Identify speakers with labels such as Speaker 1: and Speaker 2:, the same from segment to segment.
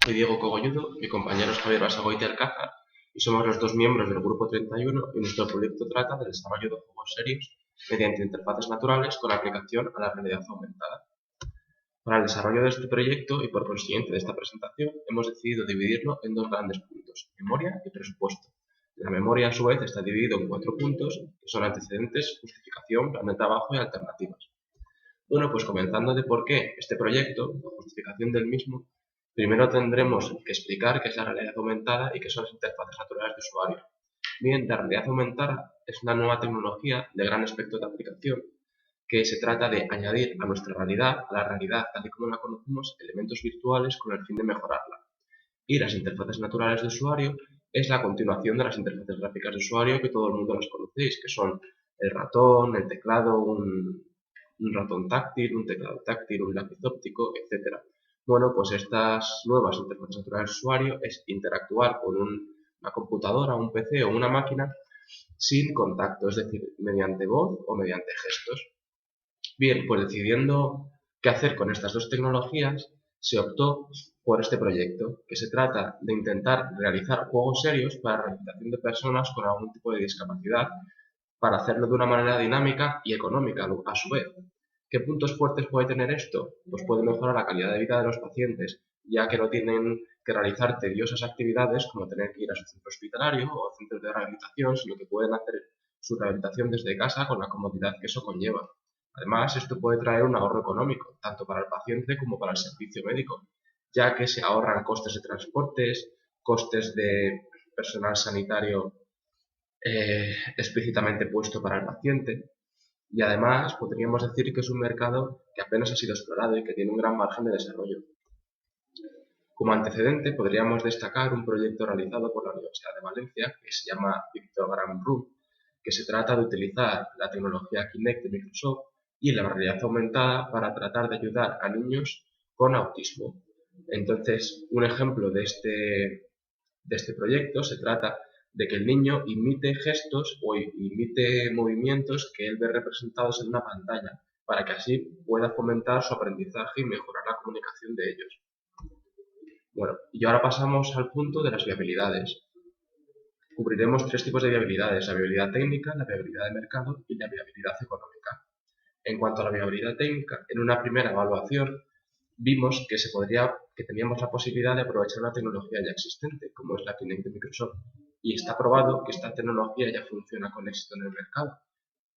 Speaker 1: Soy Diego Cogolludo, mi compañero es Javier Basagoiti Alcázar y somos los dos miembros del Grupo 31 y nuestro proyecto trata del desarrollo de juegos serios mediante interfaces naturales con aplicación a la realidad aumentada. Para el desarrollo de este proyecto y por consiguiente de esta presentación hemos decidido dividirlo en dos grandes puntos, memoria y presupuesto. La memoria a su vez está dividido en 4 puntos que son antecedentes, justificación, plan de trabajo y alternativas. Bueno, pues comenzando de por qué este proyecto, la justificación del mismo, primero tendremos que explicar qué es la realidad aumentada y qué son las interfaces naturales de usuario. Bien, la realidad aumentada es una nueva tecnología de gran espectro de aplicación que se trata de añadir a nuestra realidad, a la realidad tal y como la conocemos, elementos virtuales con el fin de mejorarla. Y las interfaces naturales de usuario es la continuación de las interfaces gráficas de usuario que todo el mundo las conocéis, que son el ratón, el teclado, un ratón táctil, un teclado táctil, un lápiz óptico, etc. Bueno, pues estas nuevas interfaces naturales de usuario es interactuar con una computadora, un PC o una máquina sin contacto, es decir, mediante voz o mediante gestos. Bien, pues decidiendo qué hacer con estas dos tecnologías, se optó por este proyecto, que se trata de intentar realizar juegos serios para la rehabilitación de personas con algún tipo de discapacidad, para hacerlo de una manera dinámica y económica a su vez. ¿Qué puntos fuertes puede tener esto? Pues puede mejorar la calidad de vida de los pacientes, ya que no tienen que realizar tediosas actividades como tener que ir a su centro hospitalario o centro de rehabilitación, sino que pueden hacer su rehabilitación desde casa con la comodidad que eso conlleva. Además, esto puede traer un ahorro económico, tanto para el paciente como para el servicio médico, ya que se ahorran costes de transportes, costes de personal sanitario explícitamente puesto para el paciente, y además podríamos decir que es un mercado que apenas ha sido explorado y que tiene un gran margen de desarrollo. Como antecedente podríamos destacar un proyecto realizado por la Universidad de Valencia que se llama Pictogram Room, que se trata de utilizar la tecnología Kinect de Microsoft y la realidad aumentada para tratar de ayudar a niños con autismo. Entonces, un ejemplo de este proyecto se trata de que el niño imite gestos o imite movimientos que él ve representados en una pantalla, para que así pueda fomentar su aprendizaje y mejorar la comunicación de ellos. Bueno, y ahora pasamos al punto de las viabilidades. Cubriremos 3 tipos de viabilidades: la viabilidad técnica, la viabilidad de mercado y la viabilidad económica. En cuanto a la viabilidad técnica, en una primera evaluación vimos que teníamos la posibilidad de aprovechar una tecnología ya existente, como es la Kinect de Microsoft, y está probado que esta tecnología ya funciona con éxito en el mercado.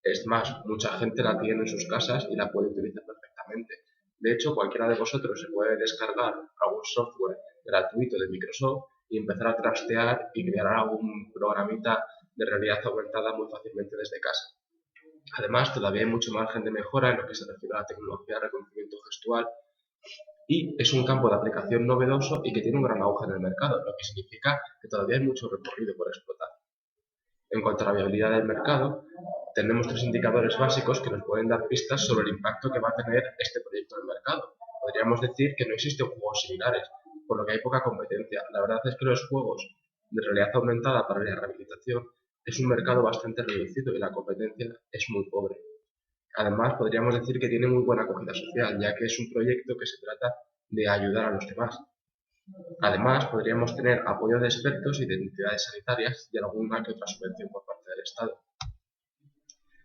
Speaker 1: Es más, mucha gente la tiene en sus casas y la puede utilizar perfectamente. De hecho, cualquiera de vosotros se puede descargar algún software gratuito de Microsoft y empezar a trastear y crear algún programita de realidad aumentada muy fácilmente desde casa. Además, todavía hay mucho margen de mejora en lo que se refiere a la tecnología de reconocimiento gestual, y es un campo de aplicación novedoso y que tiene un gran auge en el mercado, lo que significa que todavía hay mucho recorrido por explotar. En cuanto a la viabilidad del mercado, tenemos 3 indicadores básicos que nos pueden dar pistas sobre el impacto que va a tener este proyecto en el mercado. Podríamos decir que no existen juegos similares, por lo que hay poca competencia. La verdad es que los juegos de realidad aumentada para la rehabilitación es un mercado bastante reducido y la competencia es muy pobre. Además, podríamos decir que tiene muy buena acogida social, ya que es un proyecto que se trata de ayudar a los demás. Además, podríamos tener apoyo de expertos y de entidades sanitarias y alguna que otra subvención por parte del Estado.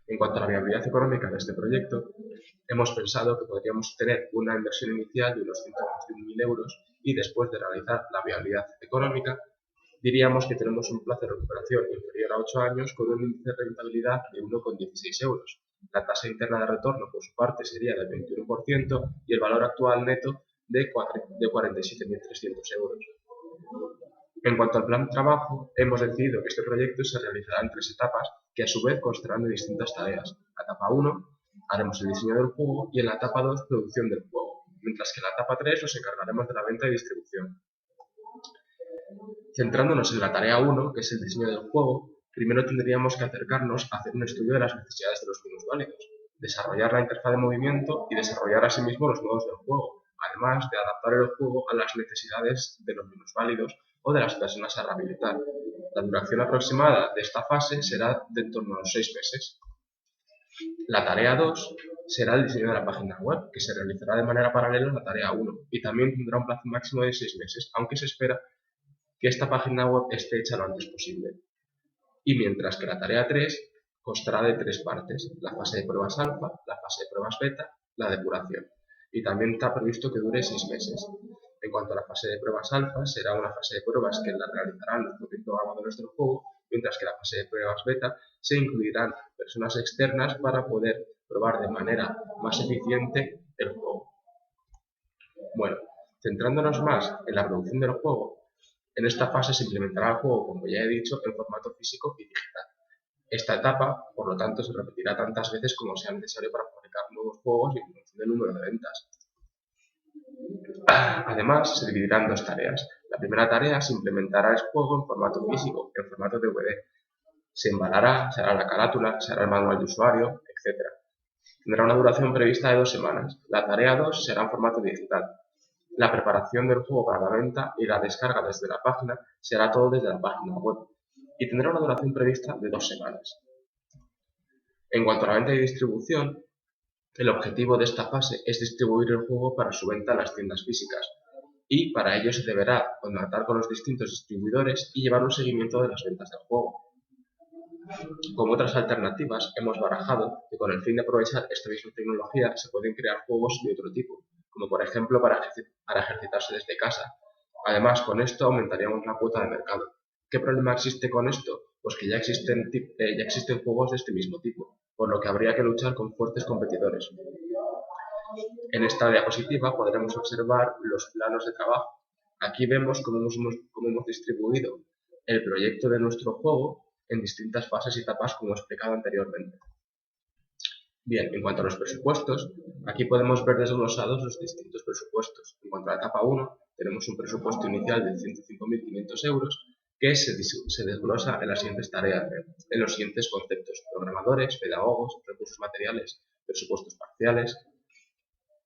Speaker 1: En cuanto a la viabilidad económica de este proyecto, hemos pensado que podríamos tener una inversión inicial de unos 121.000 euros y después de realizar la viabilidad económica, diríamos que tenemos un plazo de recuperación inferior a 8 años con un índice de rentabilidad de 1,16 euros. La tasa interna de retorno, por su parte, sería del 21% y el valor actual neto de 47.300 euros. En cuanto al plan de trabajo, hemos decidido que este proyecto se realizará en 3 etapas que a su vez constarán de distintas tareas. La etapa 1 haremos el diseño del juego y en la etapa 2 producción del juego, mientras que en la etapa 3 nos encargaremos de la venta y distribución. Centrándonos en la tarea 1, que es el diseño del juego, primero tendríamos que acercarnos a hacer un estudio de las necesidades de los minusválidos, desarrollar la interfaz de movimiento y desarrollar asimismo los modos del juego, además de adaptar el juego a las necesidades de los minusválidos o de las personas a rehabilitar. La duración aproximada de esta fase será de en torno a los 6 meses. La tarea 2 será el diseño de la página web, que se realizará de manera paralela a la tarea 1 y también tendrá un plazo máximo de 6 meses, aunque se espera que esta página web esté hecha lo antes posible. Y mientras que la tarea 3 constará de 3 partes: la fase de pruebas alfa, la fase de pruebas beta, la depuración. Y también está previsto que dure 6 meses. En cuanto a la fase de pruebas alfa, será una fase de pruebas que la realizarán los propios programadores del juego, mientras que la fase de pruebas beta se incluirán personas externas para poder probar de manera más eficiente el juego. Bueno, centrándonos más en la producción del juego, en esta fase se implementará el juego, como ya he dicho, en formato físico y digital. Esta etapa, por lo tanto, se repetirá tantas veces como sea necesario para fabricar nuevos juegos y en función del número de ventas. Además, se dividirán en 2 tareas. La primera tarea se implementará el juego en formato físico, en formato DVD. Se embalará, se hará la carátula, se hará el manual de usuario, etc. Tendrá una duración prevista de 2 semanas. La tarea 2 será en formato digital. La preparación del juego para la venta y la descarga desde la página será todo desde la página web y tendrá una duración prevista de 2 semanas. En cuanto a la venta y distribución, el objetivo de esta fase es distribuir el juego para su venta en las tiendas físicas y para ello se deberá contactar con los distintos distribuidores y llevar un seguimiento de las ventas del juego. Como otras alternativas, hemos barajado que con el fin de aprovechar esta misma tecnología se pueden crear juegos de otro tipo, como por ejemplo para ejercitarse desde casa. Además, con esto aumentaríamos la cuota de mercado. ¿Qué problema existe con esto? Pues que ya existen juegos de este mismo tipo, por lo que habría que luchar con fuertes competidores. En esta diapositiva podremos observar los planos de trabajo. Aquí vemos cómo hemos distribuido el proyecto de nuestro juego en distintas fases y etapas, como he explicado anteriormente. Bien, en cuanto a los presupuestos, aquí podemos ver desglosados los distintos presupuestos. En cuanto a la etapa 1, tenemos un presupuesto inicial de 105.500 euros que se desglosa en las siguientes tareas, en los siguientes conceptos: programadores, pedagogos, recursos materiales, presupuestos parciales.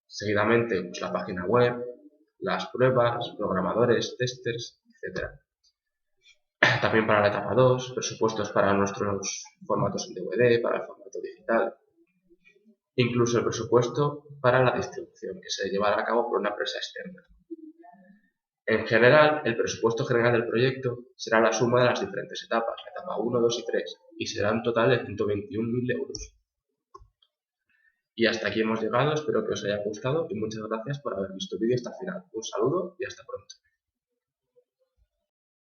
Speaker 1: Seguidamente, pues, la página web, las pruebas, programadores, testers, etc. También para la etapa 2, presupuestos para nuestros formatos en DVD, para el formato digital. Incluso el presupuesto para la distribución, que se llevará a cabo por una empresa externa. En general, el presupuesto general del proyecto será la suma de las diferentes etapas, la etapa 1, 2 y 3, y será un total de 121.000 euros. Y hasta aquí hemos llegado, espero que os haya gustado y muchas gracias por haber visto el vídeo hasta el final. Un saludo y hasta pronto.